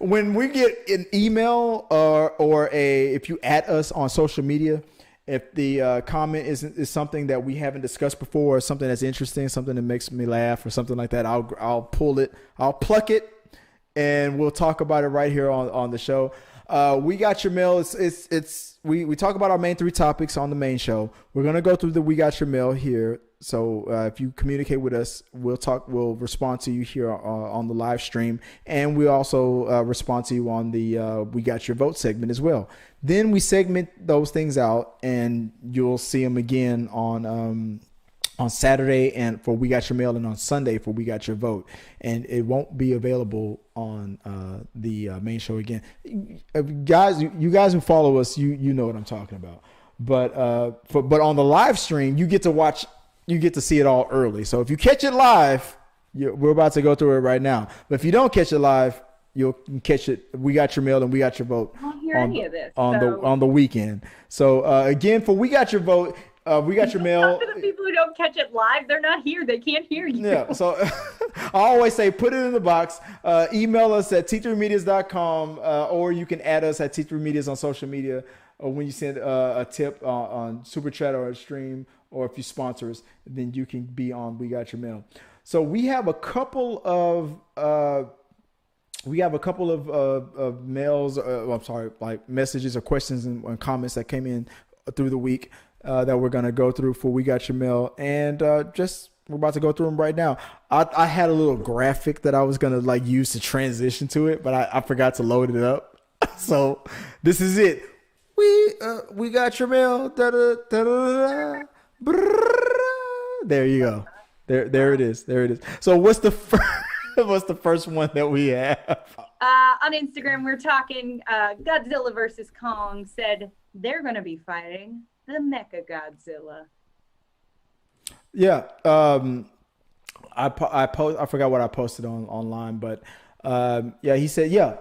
when we get an email or if you add us on social media, if the comment is something that we haven't discussed before, or something that's interesting, something that makes me laugh, or something like that, I'll pull it, I'll pluck it, and we'll talk about it right here on the show. We got your mail. We talk about our main 3 topics on the main show. We're gonna go through the We Got Your Mail here. So if you communicate with us, we'll respond to you here on the live stream, and we also respond to you on the We Got Your Vote segment as well. Then we segment those things out, and you'll see them again on Saturday and for We Got Your Mail, and on Sunday for We Got Your Vote. And it won't be available on the main show again. You guys who follow us, you know what I'm talking about. But on the live stream, you get to see it all early. So if you catch it live, we're about to go through it right now. But if you don't catch it live, you'll catch it. We Got Your Mail and We Got Your Vote on the weekend. So again, for We Got Your Vote, We Got Your Mail. For the people who don't catch it live, they're not here. They can't hear you. Yeah. So I always say, put it in the box. Email us at t3medias.com, or you can add us at t3medias on social media, or when you send a tip on Super Chat or a stream, or if you sponsor us, then you can be on We Got Your Mail. So we have a couple of mails. Like messages or questions and comments that came in through the week that we're gonna go through for We Got Your Mail, and we're about to go through them right now. I had a little graphic that I was gonna use to transition to it, but I forgot to load it up. So this is it. We got your mail. Da, da, da, da, da. There you go. There it is. So what's the first one that we have? On Instagram, we're talking Godzilla versus Kong said they're going to be fighting the Mechagodzilla. Yeah. I forgot what I posted online, but he said,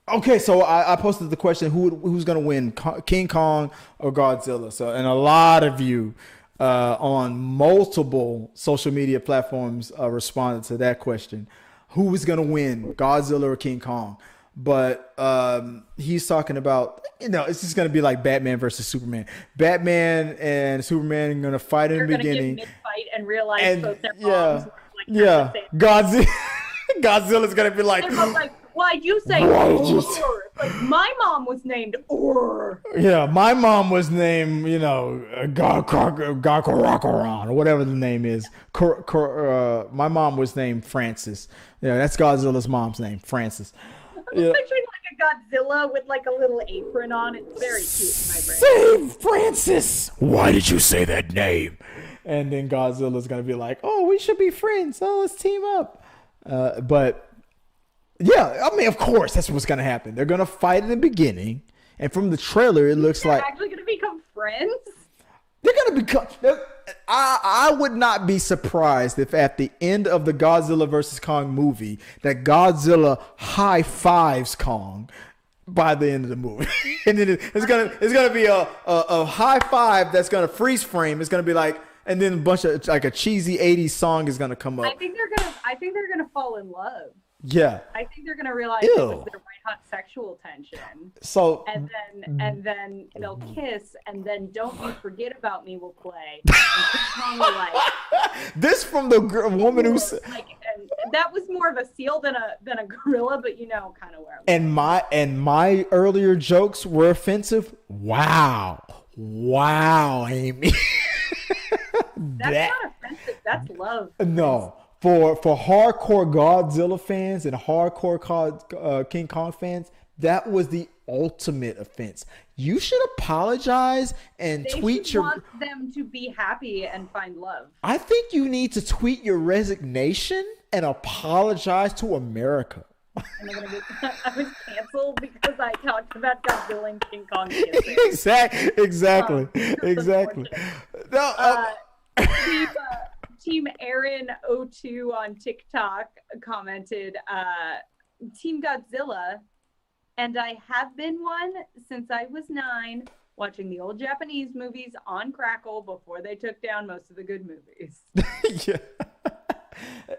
okay, so I posted the question, who's going to win, King Kong or Godzilla? So, and a lot of you on multiple social media platforms responded to that question. Who is going to win, Godzilla or King Kong? But he's talking about, it's just going to be like Batman versus Superman. Batman and Superman are going to fight in the beginning. Get mid-fight and realize both their moms Godzilla's going to be like, why'd you say Or? Like, my mom was named Or. Yeah, my mom was named, Gakarakaran, or whatever the name is. My mom was named Francis. Yeah, that's Godzilla's mom's name, Francis. I'm picturing a Godzilla with a little apron on. It's very cute in my brain. Save Francis! Why did you say that name? And then Godzilla's going to be like, oh, we should be friends. Oh, let's team up. But yeah, I mean, of course, that's what's going to happen. They're going to fight in the beginning. And from the trailer, it looks like they're actually going to become friends. They're going to become. I would not be surprised if at the end of the Godzilla versus Kong movie that Godzilla high fives Kong by the end of the movie. And then it's gonna be a high five that's gonna freeze frame. It's gonna be like, and then a bunch of a cheesy 80s song is gonna come up. I think they're gonna fall in love. Yeah. I think they're gonna realize it was their white hot sexual tension. So and then they'll kiss, and then "Don't You Forget About Me" will play. This from the woman who said, and that was more of a seal than a gorilla, but kind of where. And my earlier jokes were offensive. Wow, Amy. That's not offensive. That's love. No. For hardcore Godzilla fans and hardcore King Kong fans, that was the ultimate offense. You should apologize and tweet your. Want them to be happy and find love. I think you need to tweet your resignation and apologize to America. I was canceled because I talked about Godzilla and King Kong kissing. Exactly. No. Team Aaron02 on TikTok commented, Team Godzilla, and I have been one since I was 9, watching the old Japanese movies on Crackle before they took down most of the good movies. Yeah.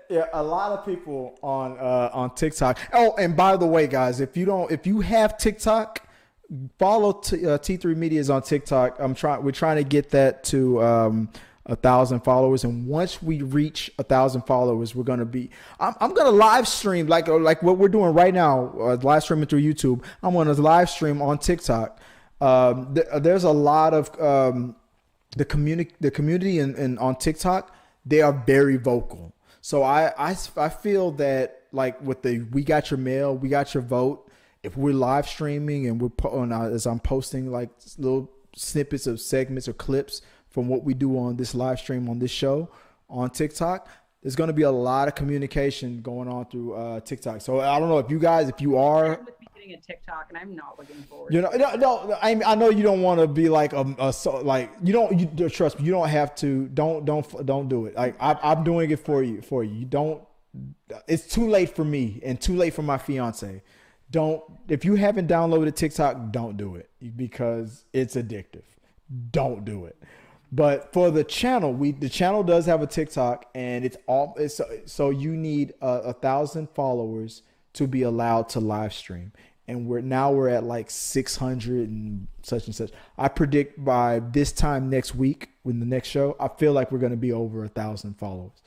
Yeah, a lot of people on TikTok. Oh, and by the way, guys, if you have TikTok, follow T3 Media's on TikTok. We're trying to get that to 1,000 followers, and once we reach 1,000 followers, we're gonna be. I'm gonna live stream like what we're doing right now, live streaming through YouTube. I'm gonna live stream on TikTok. There's a lot of the community and on TikTok. They are very vocal. So I feel that like with the we got your mail, we got your vote. If we're live streaming and as I'm posting like little snippets of segments or clips from what we do on this live stream on this show on TikTok, there's going to be a lot of communication going on through TikTok. So I don't know if you are with me getting a TikTok, and I'm not looking forward. No. I know you don't want to be like trust me. You don't have to. Don't do it. Like I'm doing it for you. You don't. It's too late for me and too late for my fiance. If you haven't downloaded TikTok, don't do it because it's addictive. Don't do it. But for the channel, the channel does have a TikTok, and so you need 1,000 followers to be allowed to live stream. And we're at like 600 and such. I predict by this time next week, when the next show, I feel like we're going to be over 1,000 followers.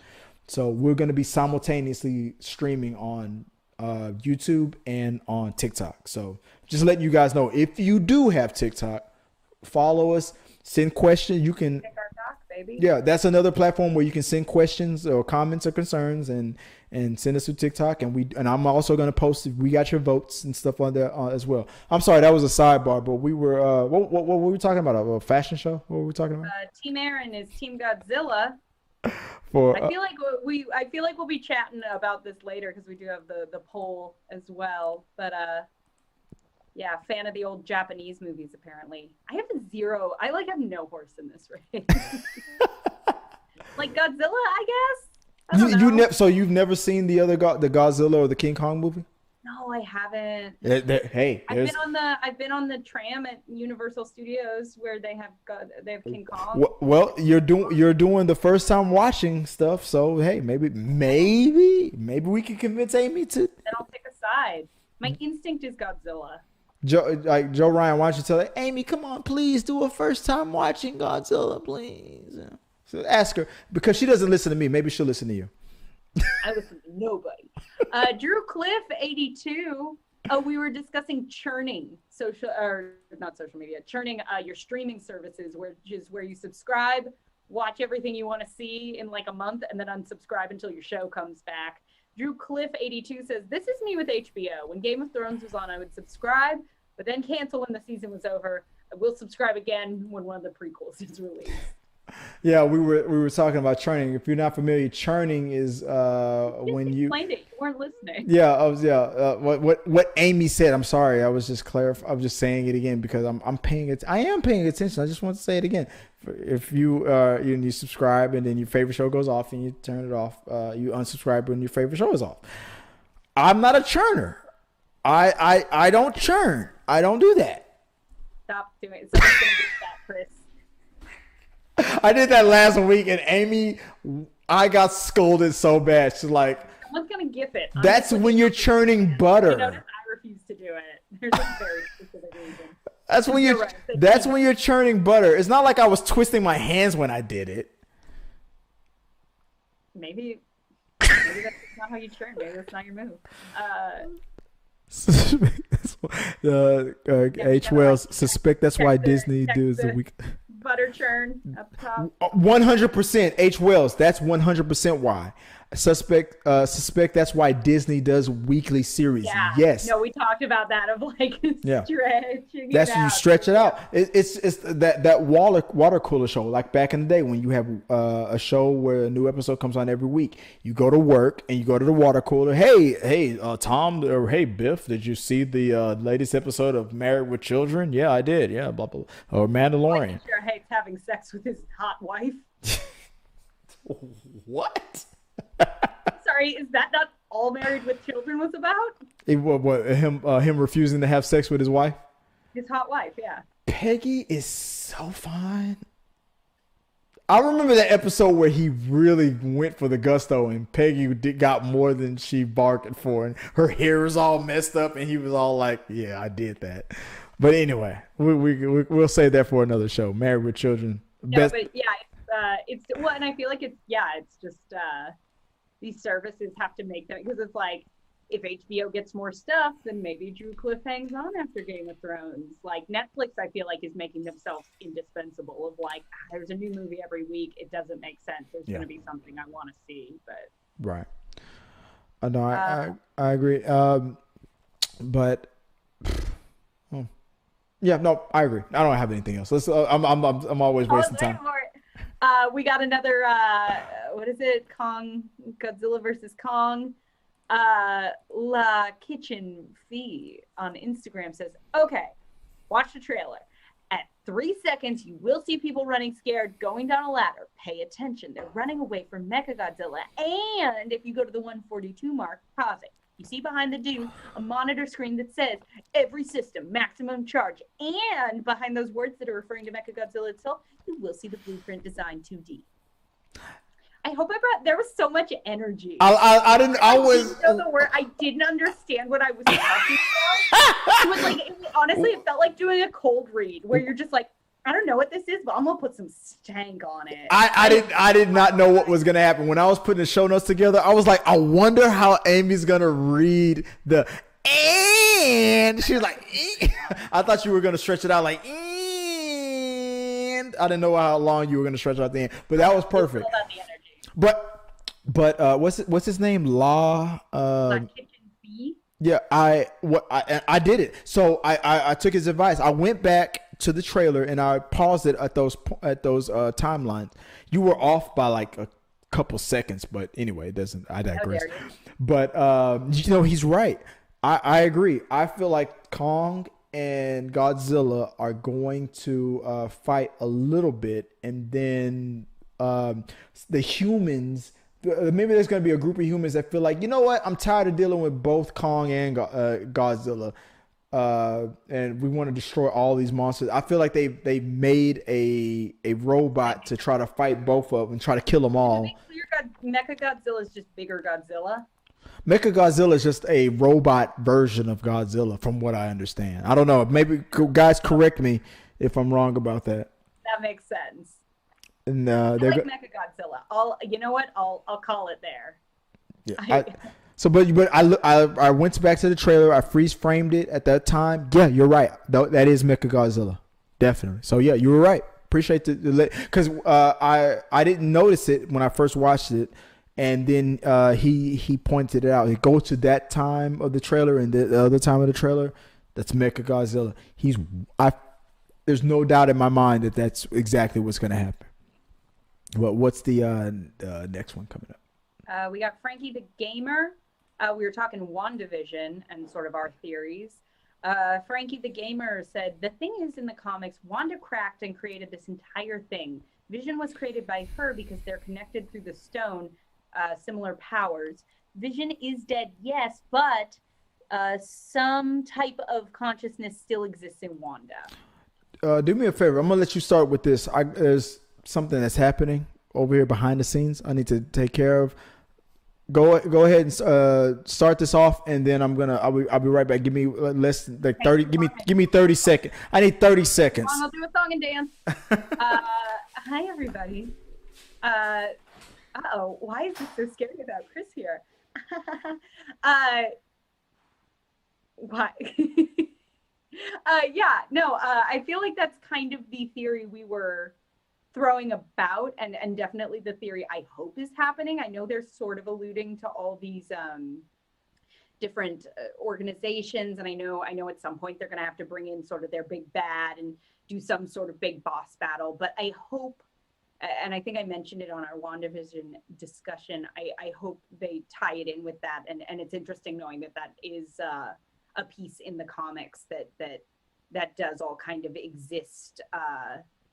So we're going to be simultaneously streaming on YouTube and on TikTok. So just letting you guys know, if you do have TikTok, follow us, send questions. You can, baby. Yeah, that's another platform where you can send questions or comments or concerns and send us to TikTok. And I'm also going to post if we got your votes and stuff on there as well. I'm sorry, that was a sidebar, but we were what were we talking about? A fashion show? What were we talking about? Team Aaron is Team Godzilla. I feel like we'll be chatting about this later because we do have the poll as well. But yeah, fan of the old Japanese movies apparently. I have no horse in this race. Like Godzilla, I guess. So you've never seen the Godzilla or the King Kong movie? No, I haven't. Hey, I've been on the tram at Universal Studios where they have King Kong. Well, you're doing the first time watching stuff, so hey, maybe we can convince Amy to. Then I'll pick a side. My instinct is Godzilla. Joe Ryan, why don't you tell her, Amy, come on, please do a first time watching Godzilla, please. So ask her, because she doesn't listen to me. Maybe she'll listen to you. I listen to nobody. Drew Cliff 82. Oh, we were discussing churning churning your streaming services, which is where you subscribe, watch everything you want to see in like a month, and then unsubscribe until your show comes back. Drew Cliff 82 says, this is me with HBO. When Game of Thrones was on, I would subscribe, but then cancel when the season was over. I will subscribe again when one of the prequels is released. Yeah, we were talking about churning. If you're not familiar, churning is when you explained it. You weren't listening. Yeah, what Amy said. I'm sorry. I was just I'm just saying it again because I'm paying it. I am paying attention. I just want to say it again. If you subscribe and then your favorite show goes off and you turn it off, you unsubscribe when your favorite show is off. I'm not a churner. I don't churn. I don't do that. Stop doing it. Someone's gonna get that, Chris. I did that last week, and Amy, I got scolded so bad. She's like, someone's gonna gif it. That's when you're churning butter. I refuse to do it. There's a very specific reason. That's when you're churning butter. It's not like I was twisting my hands when I did it. Maybe that's not how you churn. Maybe that's not your move. H. Wells, suspect that's why Disney does the week. Butter churn up top. 100% H. Wells. That's 100% why. Suspect that's why Disney does weekly series. Yeah. Yes. No, we talked about that of like stretching. That's when you stretch it out. It's that water cooler show. Like back in the day when you have a show where a new episode comes on every week. You go to work and you go to the water cooler. Hey, Tom, or hey, Biff, did you see the latest episode of Married with Children? Yeah, I did. Yeah, blah blah. Or Mandalorian. Sure hates having sex with his hot wife. What? Sorry, is that not all Married with Children was about? Him refusing to have sex with his wife? His hot wife, yeah. Peggy is so fine. I remember that episode where he really went for the gusto, and Peggy got more than she bargained for, and her hair was all messed up, and he was all like, "Yeah, I did that." But anyway, we'll save that for another show. Married with Children. No, but yeah, it's well, and I feel like it's just these services have to make them, because it's like, if HBO gets more stuff, then maybe Drew Cliff hangs on after Game of Thrones. Like Netflix, I feel like is making themselves indispensable. Of like, there's a new movie every week. It doesn't make sense. There's going to be something I want to see, but right. No, I agree. But yeah, no, I agree. I don't have anything else. I'm always wasting time. We got another. What is it? Godzilla versus Kong. La Kitchen Fee on Instagram says, okay, watch the trailer. At 3 seconds, you will see people running scared, going down a ladder. Pay attention. They're running away from Mechagodzilla. And if you go to the 142 mark, pause it. You see behind the dude a monitor screen that says every system, maximum charge. And behind those words that are referring to Mechagodzilla itself, you will see the blueprint design 2D. I hope there was so much energy. I didn't know the word. I didn't understand what I was talking about. It was like, honestly, it felt like doing a cold read where you're just like, I don't know what this is, but I'm gonna put some stank on it. I did not know what was gonna happen when I was putting the show notes together. I was like, I wonder how Amy's gonna read the and. She was like, I thought you were gonna stretch it out like. And I didn't know how long you were gonna stretch out the end, but that was perfect. But what's his name? Yeah, I did it. So I took his advice. I went back to the trailer and I paused it at those timelines. You were off by like a couple seconds, but anyway, it doesn't. I digress. But he's right. I agree. I feel like Kong and Godzilla are going to fight a little bit, and then the humans, maybe there's going to be a group of humans that feel like, you know what, I'm tired of dealing with both Kong and Godzilla, and we want to destroy all these monsters. I feel like they made a robot to try to fight both of them and try to kill them all. Mechagodzilla is just bigger Godzilla. Mechagodzilla is just a robot version of Godzilla, from what I understand. I don't know. Maybe guys correct me if I'm wrong about that. That makes sense. And I like Mechagodzilla. I'll call it there. Yeah. But I went back to the trailer. I freeze framed it at that time. Yeah, you're right. That is Mechagodzilla, definitely. So yeah, you were right. Appreciate because I didn't notice it when I first watched it, and then he pointed it out. He goes to that time of the trailer and the other time of the trailer. That's Mechagodzilla. There's no doubt in my mind that that's exactly what's going to happen. But what's the next one coming up? We got Frankie the Gamer. We were talking WandaVision and sort of our theories. Frankie the Gamer said, the thing is, in the comics, Wanda cracked and created this entire thing. Vision was created by her because they're connected through the stone, similar powers. Vision is dead, yes, but some type of consciousness still exists in Wanda. Do me a favor. I'm going to let you start with this. There's something that's happening over here behind the scenes I need to take care of. Go ahead and start this off, and then I'll be right back. Give me less than like 30. Give me 30 seconds. I need 30 seconds. Come on, I'll do a song and dance. Hi everybody. Why is this so scary about Chris here? Why? I feel like that's kind of the theory we were throwing about, and definitely the theory I hope is happening. I know they're sort of alluding to all these different organizations, and I know at some point they're going to have to bring in sort of their big bad and do some sort of big boss battle. But I hope, and I think I mentioned it on our WandaVision discussion, I hope they tie it in with that, and it's interesting knowing that is a piece in the comics that does all kind of exist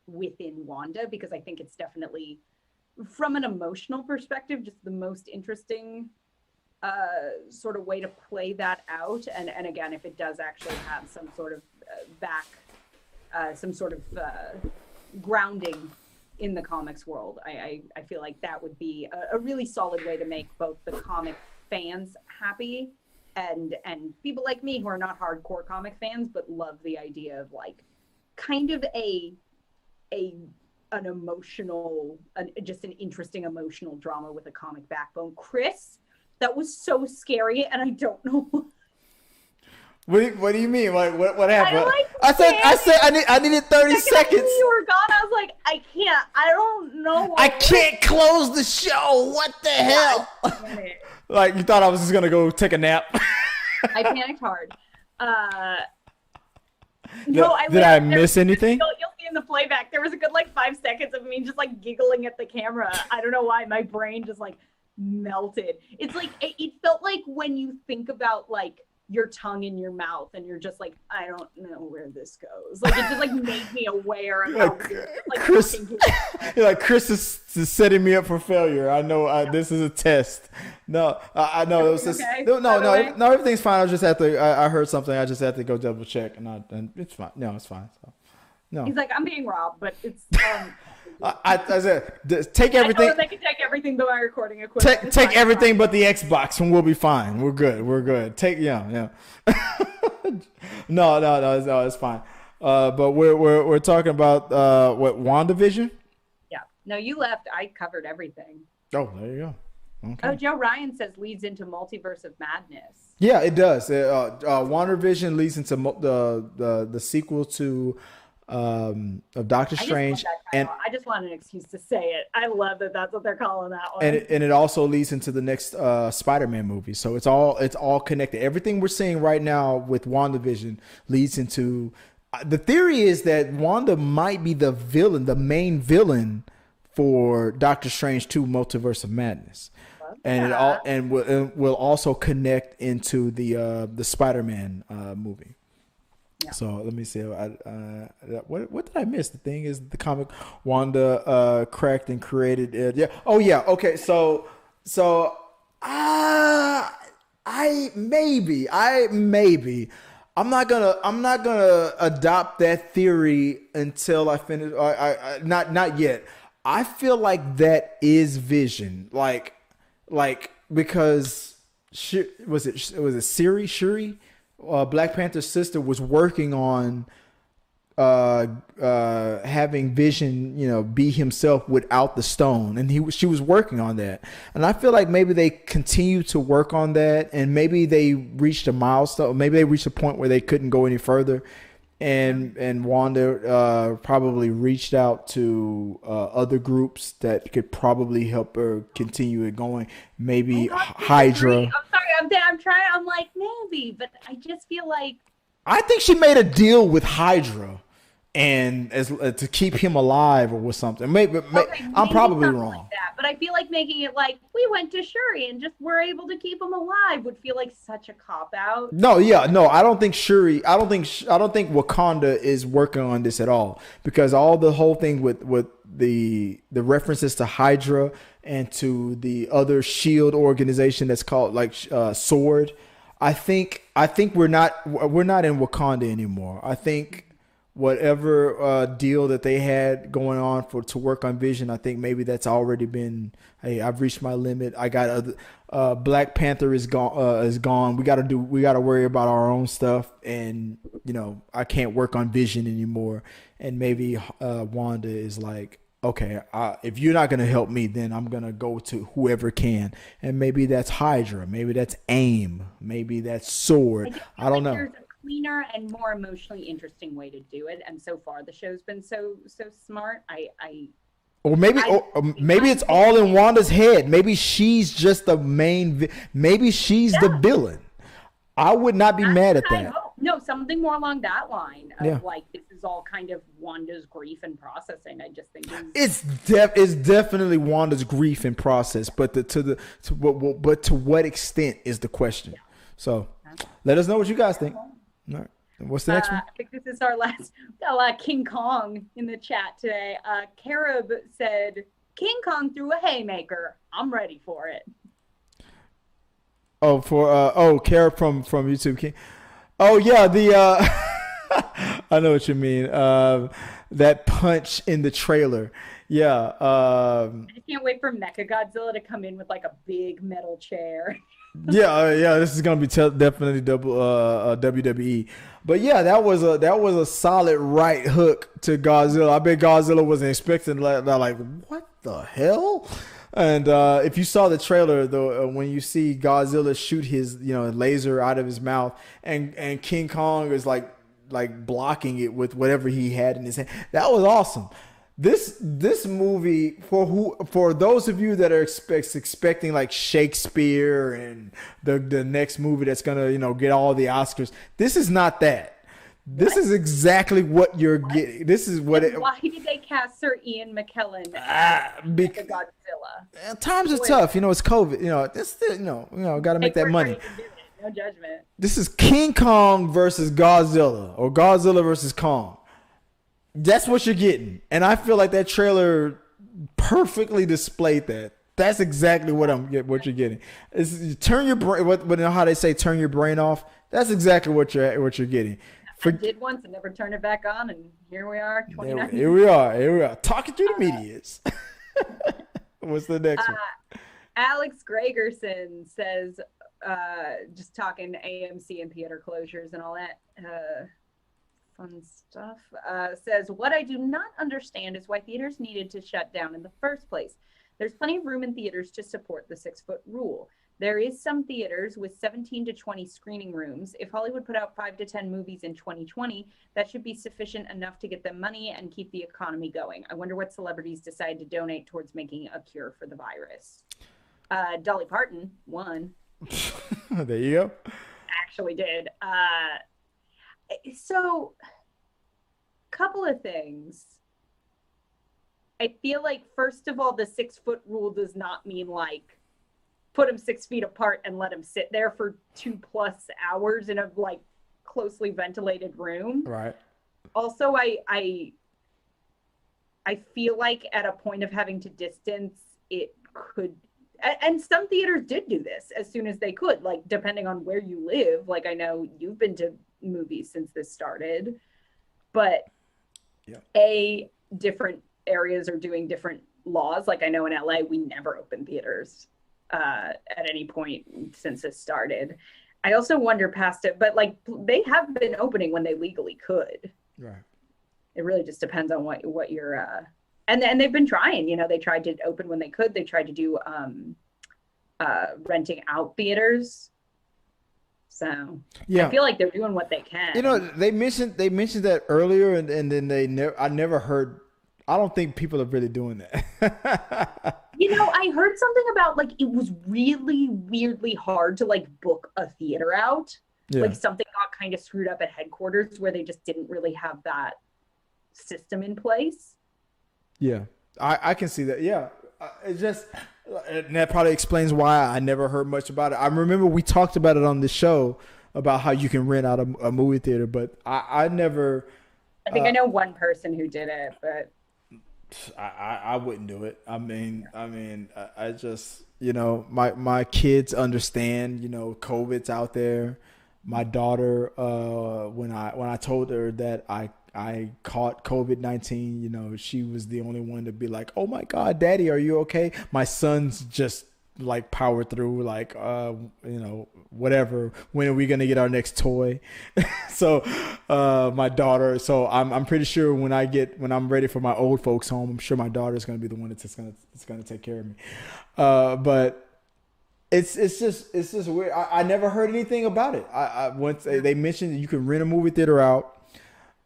within Wanda, because I think it's definitely, from an emotional perspective, just the most interesting sort of way to play that out. And again, if it does actually have some sort of some sort of grounding in the comics world. I feel like that would be a really solid way to make both the comic fans happy and people like me who are not hardcore comic fans but love the idea of like kind of an emotional, just an interesting emotional drama with a comic backbone. Chris, that was so scary, and I don't know. What do you mean? What happened? I said I needed 30 seconds. You were gone. I was like, I can't. I don't know. I can't close the show. What the hell? Like you thought I was just gonna go take a nap. I panicked hard. Did I miss anything? You'll see in the playback. There was a good 5 seconds of me just giggling at the camera. I don't know why my brain just melted. It's it felt like when you think about your tongue in your mouth and you're just I don't know where this goes. It just made me aware of how Chris. Chris is setting me up for failure. I know this is a test. No, I know it was just okay? No, everything's fine. I just have to. I heard something. I just have to go double check, and it's fine. No, it's fine. So, no. He's I'm being robbed, but it's. I said take everything. They can take everything but my recording equipment. Take everything but the Xbox, and we'll be fine. We're good. Take yeah. No, it's fine. But we're talking about what WandaVision. Yeah. No, you left. I covered everything. Oh, there you go. Okay. Oh, Joe Ryan says leads into Multiverse of Madness. Yeah, it does. WandaVision leads into the sequel to of Doctor Strange, and I just want an excuse to say it. I love that that's what they're calling that one. And it also leads into the next Spider-Man movie. So it's all connected. Everything we're seeing right now with WandaVision leads into. The theory is that Wanda might be the main villain for Doctor Strange 2: Multiverse of Madness. And will also connect into the Spider-Man movie. Yeah. So let me see. What did I miss? The thing is, the comic Wanda cracked and created it. Yeah. Oh yeah. Okay. So I maybe. I'm not gonna adopt that theory until I finish. Not yet. I feel like that is Vision. Because was it Shuri, Black Panther's sister, was working on having Vision, be himself without the stone, and she was working on that. And I feel like maybe they continue to work on that, and maybe they reached a milestone, maybe they reached a point where they couldn't go any further. And Wanda probably reached out to other groups that could probably help her continue it going. Maybe Hydra. I'm sorry, I'm trying. I'm maybe, but I just feel like I think she made a deal with Hydra, and to keep him alive or something. Maybe I'm probably wrong. Like that, but I feel like making it we went to Shuri and just were able to keep him alive would feel like such a cop out. No, I don't think Shuri. I don't think Wakanda is working on this at all, because the whole thing with the references to Hydra and to the other Shield organization that's called Sword. I think we're not in Wakanda anymore. I think whatever deal that they had going on to work on Vision, I think maybe that's already been. Hey, I've reached my limit. I got Black Panther is gone. We got to worry about our own stuff, and I can't work on Vision anymore. And maybe Wanda is okay, if you're not gonna help me, then I'm gonna go to whoever can, and maybe that's Hydra, maybe that's AIM, maybe that's Sword. I don't know. Cleaner and more emotionally interesting way to do it, and so far the show's been so smart. Or maybe it's all in Wanda's head. Maybe she's just the main. Maybe she's the villain. I would not be mad at that. No, something more along that line of this is all kind of Wanda's grief and processing. I just think it's definitely Wanda's grief and process, but to what extent is the question. Yeah. So let us know what you guys think. All right. What's the next one? I think this is our last. King Kong in the chat today. Karrob said, King Kong threw a haymaker. I'm ready for it. Oh, Karrob from YouTube King. Oh yeah, the I know what you mean. That punch in the trailer. Yeah. I can't wait for Mechagodzilla to come in with like a big metal chair. Yeah. This is gonna be definitely WWE. But yeah, that was a solid right hook to Godzilla. I bet Godzilla wasn't expecting that. Like, what the hell? And if you saw the trailer, though, when you see Godzilla shoot his laser out of his mouth, and King Kong is like blocking it with whatever he had in his hand, that was awesome. This movie, for those of you that are expecting like Shakespeare and the next movie that's gonna get all the Oscars, this is not that. This is exactly what you're getting. This is what it. Why did they cast Sir Ian McKellen because Godzilla? Times are tough. It's COVID. This got to make that money. No judgment. This is King Kong versus Godzilla, or Godzilla versus Kong. That's what you're getting, and I feel like that trailer perfectly displayed that. That's exactly what you're getting. Turn your brain. What how they say, turn your brain off. That's exactly what you're getting. I did once and never turned it back on, and here we are, 29. Here we are, talking through the medias. What's the next one? Alex Gregersen says, just talking AMC and theater closures and all that fun stuff, says, what I do not understand is why theaters needed to shut down in the first place. There's plenty of room in theaters to support the 6-foot rule. There is some theaters with 17 to 20 screening rooms. If Hollywood put out 5 to 10 movies in 2020, that should be sufficient enough to get them money and keep the economy going. I wonder what celebrities decide to donate towards making a cure for the virus. Dolly Parton won. There you go. Actually did. So, couple of things. I feel like, first of all, the 6-foot rule does not mean like put them 6 feet apart and let them sit there for 2+ hours in a like closely ventilated room. Right. Also, I feel like at a point of having to distance, it could, and some theaters did do this as soon as they could, like depending on where you live. Like I know you've been to movies since this started, but different areas are doing different laws. Like I know in LA, we never open theaters at any point since this started. I also wonder past it, but like they have been opening when they legally could. Right. It really just depends on what you're and they've been trying, they tried to open when they could. They tried to do renting out theaters. So I feel like they're doing what they can. They mentioned that earlier, and then I never heard. I don't think people are really doing that. I heard something about like it was really weirdly hard to like book a theater out. Yeah. Like something got kind of screwed up at headquarters where they just didn't really have that system in place. Yeah, I can see that. Yeah, it's just, and that probably explains why I never heard much about it. I remember we talked about it on the show about how you can rent out a movie theater, but I never. I think I know one person who did it, but I wouldn't do it. I mean, I just, my kids understand, COVID's out there. My daughter, when I told her that I caught COVID-19, she was the only one to be like, "Oh my God, Daddy, are you okay?" My son's just like powered through, like, whatever. When are we gonna get our next toy? So, my daughter. So I'm pretty sure when I'm ready for my old folks home, I'm sure my daughter's gonna be the one that's gonna take care of me. But it's just weird. I never heard anything about it. Once they mentioned that you can rent a movie theater out.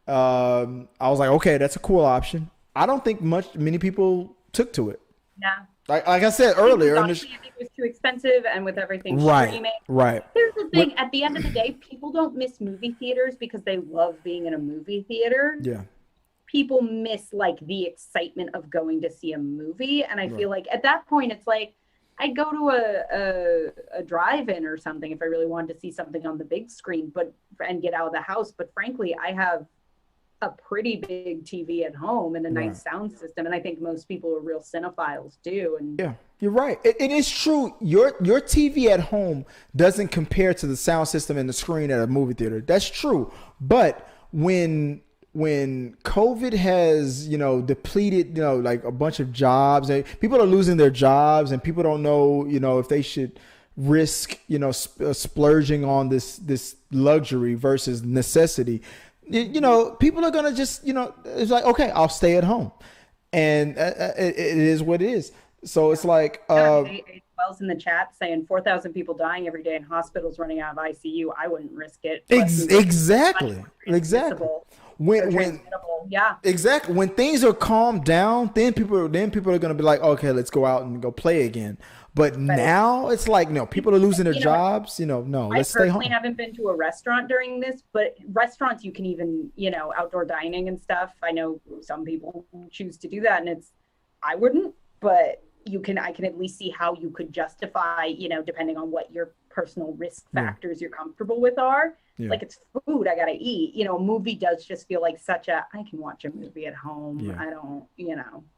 I was like, okay, that's a cool option. I don't think many people took to it. Yeah. Like I said earlier, I think it was too expensive, and with everything streaming. Right. Here's the thing: at the end of the day, people don't miss movie theaters because they love being in a movie theater. Yeah. People miss like the excitement of going to see a movie, and I feel like at that point, it's like I'd go to a drive-in or something if I really wanted to see something on the big screen, and get out of the house. But frankly, I have a pretty big TV at home and a nice sound system, and I think most people are real cinephiles do. And yeah, you're right. It is true. Your TV at home doesn't compare to the sound system and the screen at a movie theater. That's true. But when when COVID has, depleted, like a bunch of jobs, and people are losing their jobs, and people don't know, if they should risk, splurging on this luxury versus necessity. People are gonna just, it's like, okay, I'll stay at home, and it is what it is. So it's like, Wells in the chat saying 4,000 people dying every day in hospitals running out of ICU. I wouldn't risk it. Exactly. Yeah. Exactly. When things are calmed down, then people are going to be like, okay, let's go out and go play again. But now it's like, no, people are losing their jobs. No, let's stay home. I personally haven't been to a restaurant during this, but restaurants, you can even, outdoor dining and stuff. I know some people choose to do that, and I wouldn't, but I can at least see how you could justify, depending on what your personal risk factors you're comfortable with are. Yeah. Like, it's food, I gotta eat. A movie does just feel like I can watch a movie at home. Yeah. I don't,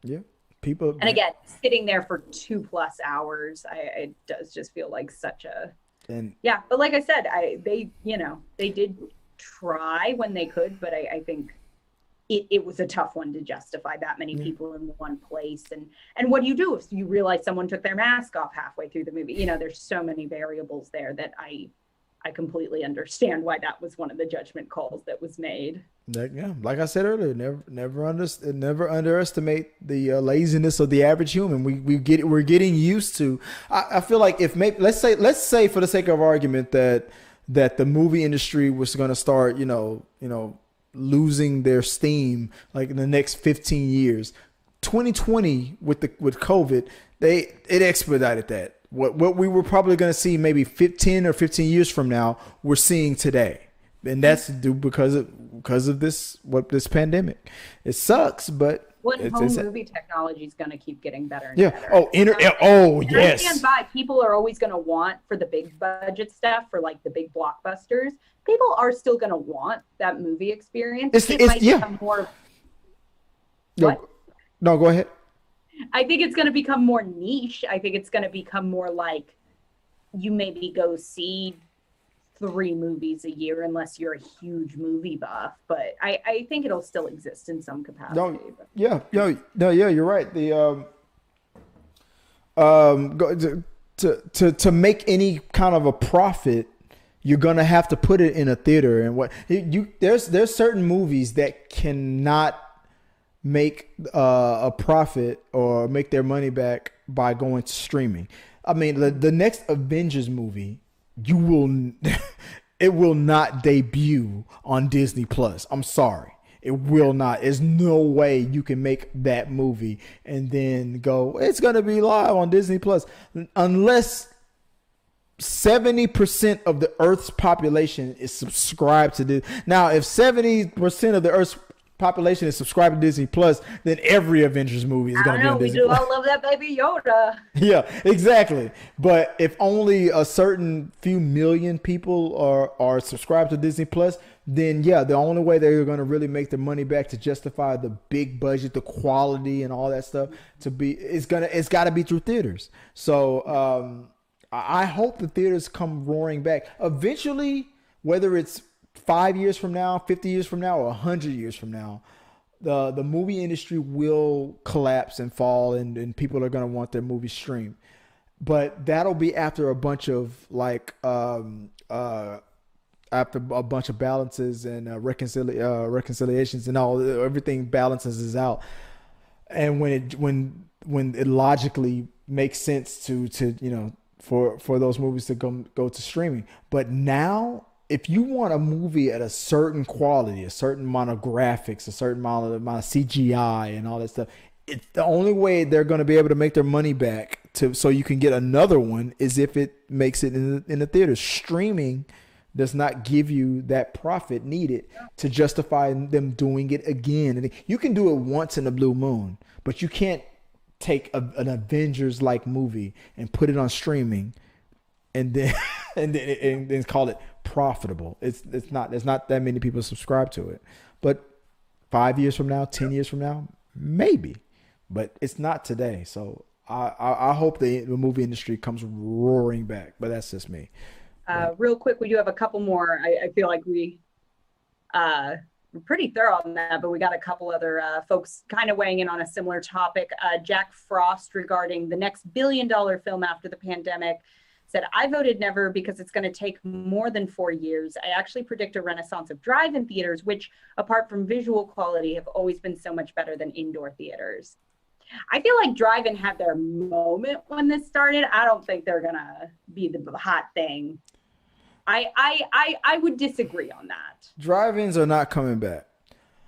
Yeah. People. And again, sitting there for 2+ hours, it does just feel like yeah. But like I said, they did try when they could, but I think it was a tough one to justify that many people in one place. And what do you do if you realize someone took their mask off halfway through the movie? There's so many variables there that I completely understand why that was one of the judgment calls that was made. Like I said earlier, never underestimate the laziness of the average human. We're getting used to. I feel like if let's say for the sake of argument that the movie industry was going to start, losing their steam like in the next 15 years. 2020 with COVID, it expedited that. What we were probably going to see maybe 15 years from now, we're seeing today. And that's due because of this pandemic. It sucks, but movie technology is going to keep getting better and better. Yes. I stand by. People are always going to want for the big budget stuff, for like the big blockbusters. People are still going to want that movie experience. It might become more. No, go ahead. I think it's going to become more niche. I think it's going to become more like you maybe go see 3 movies a year unless you're a huge movie buff, but I think it'll still exist in some capacity. You're right. To make any kind of a profit, you're gonna have to put it in a theater, and there's certain movies that cannot make a profit or make their money back by going to streaming. I mean, the next Avengers movie, it will not debut on Disney Plus. I'm sorry. It will not. There's no way you can make that movie and then go, it's going to be live on Disney Plus. Unless 70% of the Earth's population is subscribed to this. Now, if 70% of the Earth's population is subscribed to Disney Plus, then every Avengers movie is going to be on Disney Plus. I love that baby Yoda. Yeah, exactly. But if only a certain few million people are subscribed to Disney Plus, then the only way they're going to really make their money back to justify the big budget, the quality, and all that stuff it's got to be through theaters. So I hope the theaters come roaring back eventually, whether it's 5 years from now, 50 years from now, or 100 years from now. The movie industry will collapse and fall, and people are going to want their movies streamed. But that'll be after a bunch of after a bunch of balances and reconciliations and everything balances out. And when it logically makes sense to for those movies to go to streaming. But now, if you want a movie at a certain quality, a certain amount of graphics, a certain amount of CGI and all that stuff, it's the only way they're going to be able to make their money back so you can get another one is if it makes it in the theater. Streaming does not give you that profit needed to justify them doing it again. And you can do it once in a blue moon, but you can't take an Avengers-like movie and put it on streaming and then and then call it profitable. It's not. There's not that many people subscribe to it. But 5 years from now, 10 years from now, maybe. But it's not today. So I hope the movie industry comes roaring back. But that's just me. Real quick, we do have a couple more. I feel like we we're pretty thorough on that, but we got a couple other folks kind of weighing in on a similar topic. Jakk Frost, regarding the next billion-dollar film after the pandemic, said, I voted never because it's going to take more than 4 years. I actually predict a renaissance of drive-in theaters, which, apart from visual quality, have always been so much better than indoor theaters. I feel like drive-in had their moment when this started. I don't think they're going to be the hot thing. I would disagree on that. Drive-ins are not coming back.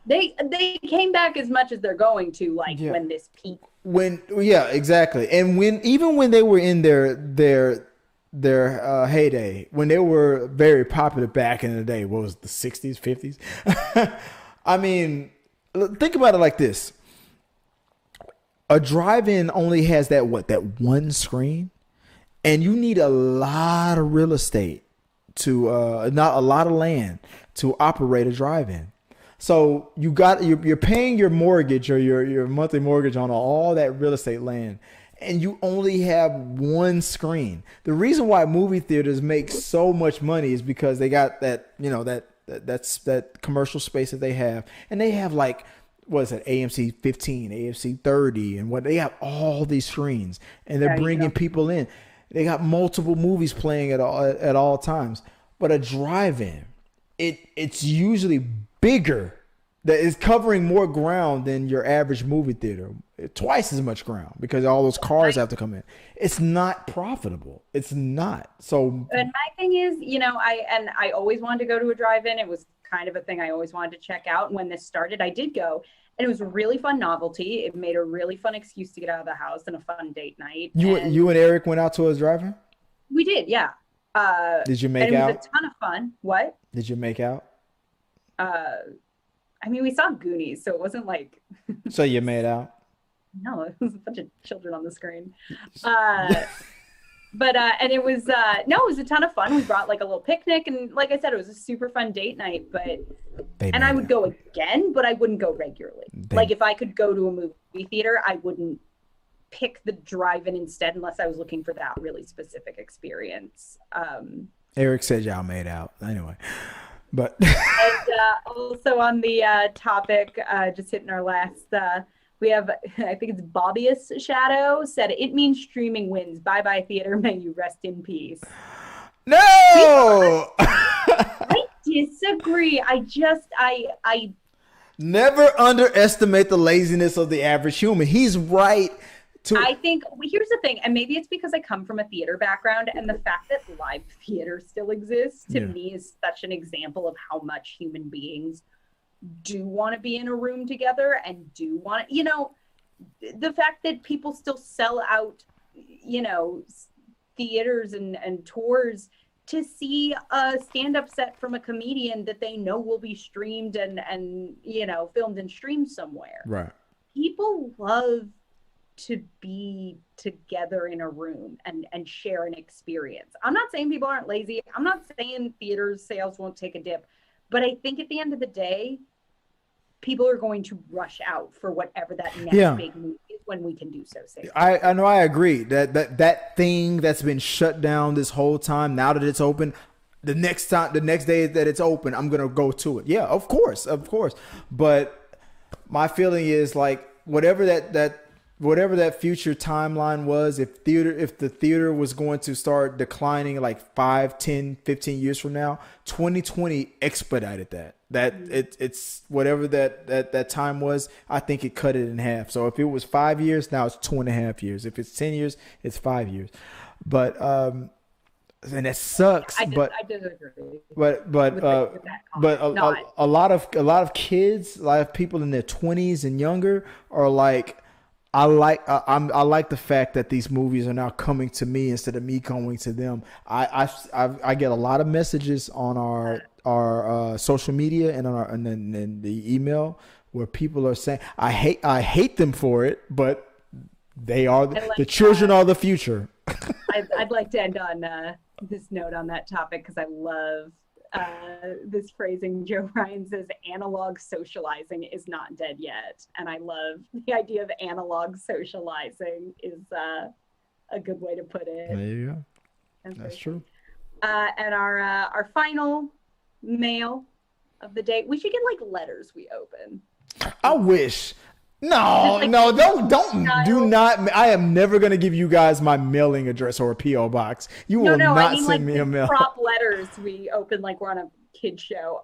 They came back as much as they're going to, like, when this peak. Exactly. And even when they were in their heyday, when they were very popular back in the day, what was it, the 60s, 50s? I mean, think about it like this. A drive-in only has that one screen, and you need a lot of real estate to not a lot of land to operate a drive-in. So you're paying your mortgage or your monthly mortgage on all that real estate land, and you only have one screen. The reason why movie theaters make so much money is because they got that, that's that commercial space that they have, and they have like, what is it, AMC 15, AMC 30, and they have all these screens, and they're bringing people in. They got multiple movies playing at all times. But a drive-in, it's usually bigger. That is covering more ground than your average movie theater. Twice as much ground, because all those cars have to come in. It's not profitable. It's not. So, and my thing is, I always wanted to go to a drive-in. It was kind of a thing I always wanted to check out. And when this started, I did go. And it was a really fun novelty. It made a really fun excuse to get out of the house and a fun date night. You and Eric went out to a drive-in? We did, yeah. Did you make out? It was a ton of fun. What? Did you make out? I mean, we saw Goonies, so it wasn't like... So you made out? No, it was a bunch of children on the screen. And it was, it was a ton of fun. We brought like a little picnic, and like I said, it was a super fun date night, I would go again, but I wouldn't go regularly. Like if I could go to a movie theater, I wouldn't pick the drive-in instead unless I was looking for that really specific experience. Eric said y'all made out anyway, but. And also on the topic, just hitting our last, we have, I think it's Bobbius Shadow, said, it means streaming wins. Bye-bye theater. May you rest in peace. No! I disagree. I never underestimate the laziness of the average human. He's right. I think, here's the thing, and maybe it's because I come from a theater background, and the fact that live theater still exists, to me, is such an example of how much human beings do want to be in a room together and do want to, the fact that people still sell out, theaters and tours to see a stand-up set from a comedian that they know will be streamed and filmed and streamed somewhere. Right. People love to be together in a room and share an experience. I'm not saying people aren't lazy. I'm not saying theaters sales won't take a dip, but I think at the end of the day, people are going to rush out for whatever that next big movie is when we can do so safely. I know, I agree that thing that's been shut down this whole time, now that it's open, the next day that it's open, I'm gonna go to it. Yeah, of course. But my feeling is like whatever that future timeline was, if the theater was going to start declining like 5, 10, 15 years from now, 2020 expedited that it's whatever that time was. I think it cut it in half. So if it was 5 years, now it's 2.5 years. If it's 10 years, it's 5 years. But and that sucks. I disagree. But a lot of kids, a lot of people in their 20s and younger are like, I like the fact that these movies are now coming to me instead of me going to them. I get a lot of messages on our social media and then the email where people are saying I hate them for it, but they are the children are the future. I'd like to end on this note on that topic because I love this phrasing. Joe Ryan says analog socializing is not dead yet, and I love the idea of analog socializing is a good way to put it. There you go. That's true. And our final mail of the day. We should get like letters we open. I wish. No, no, do not. I am never going to give you guys my mailing address or a P.O. box. You will not send me a mail. Prop letters we open like we're on a kid show.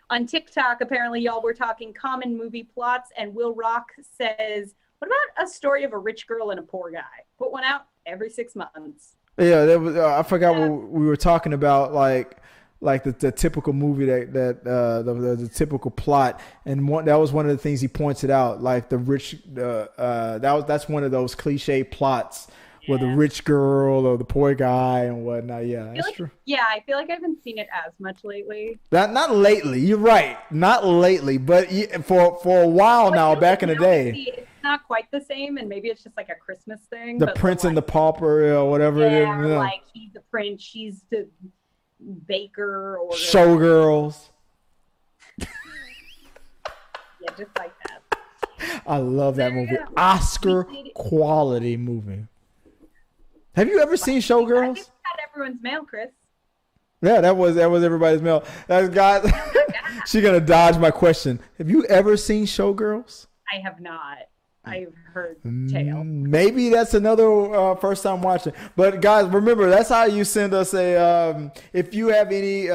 On TikTok, apparently y'all were talking common movie plots, and Will Rock says, what about a story of a rich girl and a poor guy? Put one out every 6 months. Yeah, that was, I forgot what we were talking about, like the typical movie the typical plot, and that was one of the things he pointed out, like the rich that's one of those cliche plots where the rich girl or the poor guy and whatnot. Yeah, that's true. Yeah, I feel like I haven't seen it as much lately. Not lately. You're right, not lately, but for a while now. Back in the day, it's not quite the same, and maybe it's just like a Christmas thing. The Prince and the Pauper, or whatever it is. Yeah. Like he's the prince, she's the baker, or showgirls. Yeah, just like that. I love that movie. Oscar quality movie. Have you ever seen Showgirls? I think had everyone's mail, Chris. Yeah, that was everybody's mail. That's guys. She's gonna dodge my question. Have you ever seen Showgirls? I have not. I've heard tale. Maybe that's another first time watching. But guys, remember, that's how you send us a. If you have any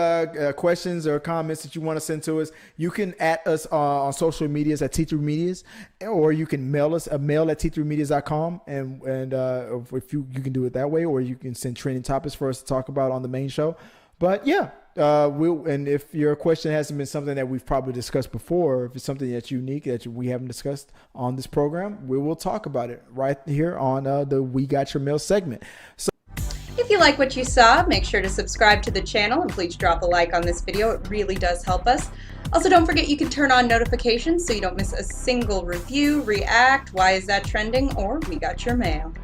questions or comments that you want to send to us, you can at us on social medias at T3 Medias, or you can mail us a mail at t3medias.com, and if you can do it that way, or you can send trending topics for us to talk about on the main show. But yeah. And if your question hasn't been something that we've probably discussed before, if it's something that's unique that we haven't discussed on this program, we will talk about it right here on the We Got Your Mail segment. So, if you like what you saw, make sure to subscribe to the channel and please drop a like on this video. It really does help us. Also, don't forget you can turn on notifications so you don't miss a single review, react, why is that trending, or We Got Your Mail.